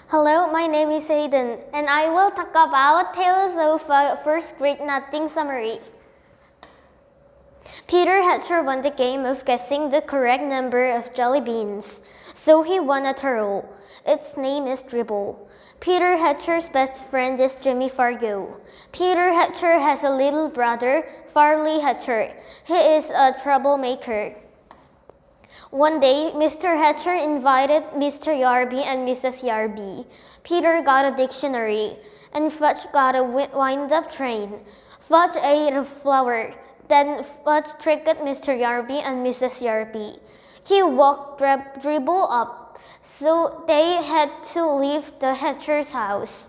Hello, my name is Hayden, and I will talk about Tales of First Grade Nothing Summary. Peter Hatcher won the game of guessing the correct number of jelly beans, so he won a turtle. Its name is Dribble. Peter Hatcher's best friend is Jimmy Fargo. Peter Hatcher has a little brother, Farley Hatcher. He is a troublemaker. One day, Mr. Hatcher invited Mr. Yarby and Mrs. Yarby. Peter got a dictionary, and Fudge got a wind-up train. Fudge ate a flower. Then Fudge tricked Mr. Yarby and Mrs. Yarby. He woke Dribble up, so they had to leave the Hatcher's house.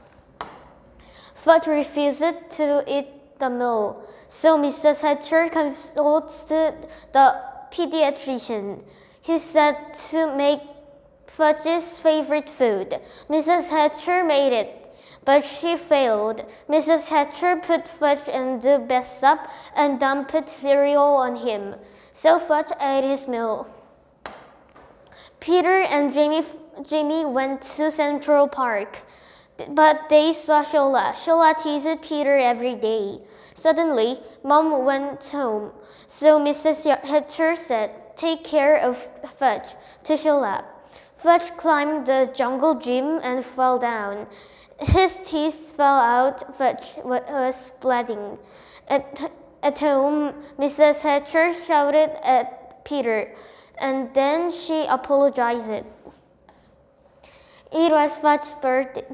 Fudge refused to eat the meal, so Mrs. Hatcher consulted the pediatrician. He said to make Fudge's favorite food. Mrs. Hatcher made it, but she failed. Mrs. Hatcher put Fudge in the bathtub and dumped cereal on him, so Fudge ate his meal. Peter and Jimmy went to Central Park, but they saw Shola. Shola teased Peter every day. Suddenly, Mom went home, so Mrs. Hatcher said, "Take care of Fudge," to Shola. Fudge climbed the jungle gym and fell down. His teeth fell out. Fudge was bleeding. At home, Mrs. Hatcher shouted at Peter, and then she apologized. It was Fudge's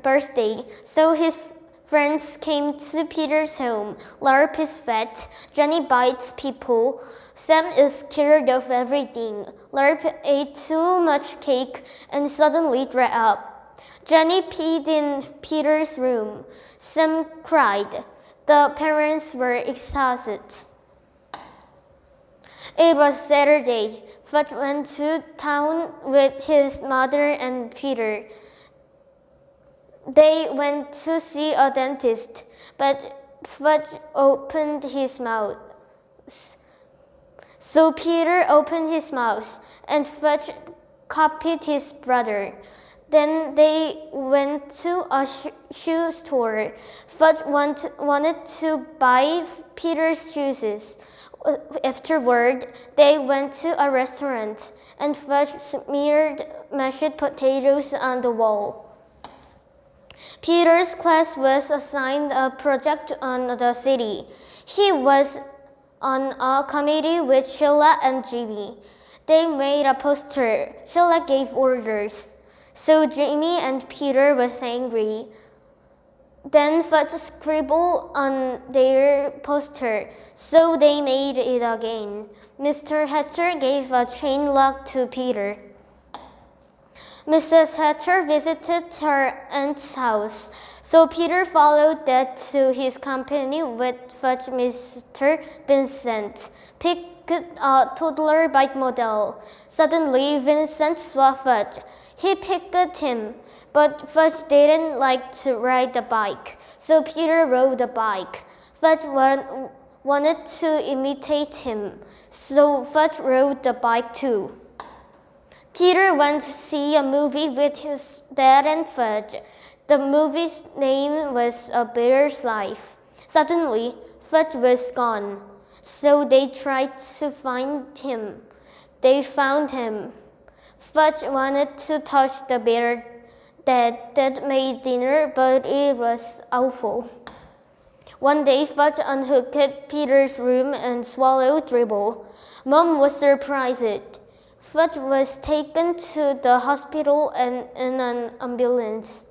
birthday, so his friends came to Peter's home. Larp is fat. Johnny bites people. Sam is scared of everything. Larp ate too much cake and suddenly dried up. Johnny peed in Peter's room. Sam cried. The parents were exhausted. It was Saturday. Fudge went to town with his mother and Peter. They went to see a dentist, but Fudge opened his mouth. So Peter opened his mouth, and Fudge copied his brother. Then they went to a shoe store. Fudge wanted to buy Peter's shoes. Afterward, they went to a restaurant, and Fudge smeared mashed potatoes on the wall. Peter's class was assigned a project on the city. He was on a committee with Sheila and Jimmy. They made a poster. Sheila gave orders, so Jimmy and Peter was angry. Then Fudge scribbled on their poster, so they made it again. Mr. Hatcher gave a chain lock to Peter. Mrs. Hatcher visited her aunt's house, so Peter followed that to his company with Fudge. Mr. Vincent picked a toddler bike model. Suddenly, Vincent saw Fudge. He picked him, but Fudge didn't like to ride the bike, so Peter rode the bike. Fudge wanted to imitate him, so Fudge rode the bike too. Peter went to see a movie with his dad and Fudge. The movie's name was A Bear's Life. Suddenly, Fudge was gone, so they tried to find him. They found him. Fudge wanted to touch the bear that made dinner, but it was awful. One day, Fudge unhooked Peter's room and swallowed Dribble. Mom was surprised. Fudge was taken to the hospital and in an ambulance.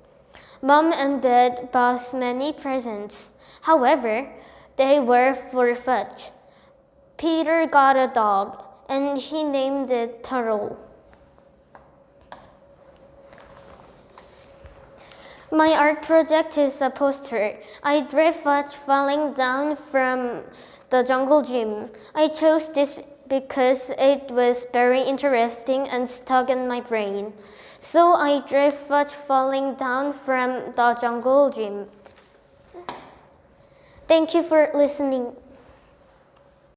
Mom and Dad bought many presents. However, they were for Fudge. Peter got a dog, and he named it Turtle. My art project is a poster. I drew Fudge falling down from the jungle gym. I chose this because it was very interesting and stuck in my brain. So I drew Fudge falling down from the jungle gym. Thank you for listening.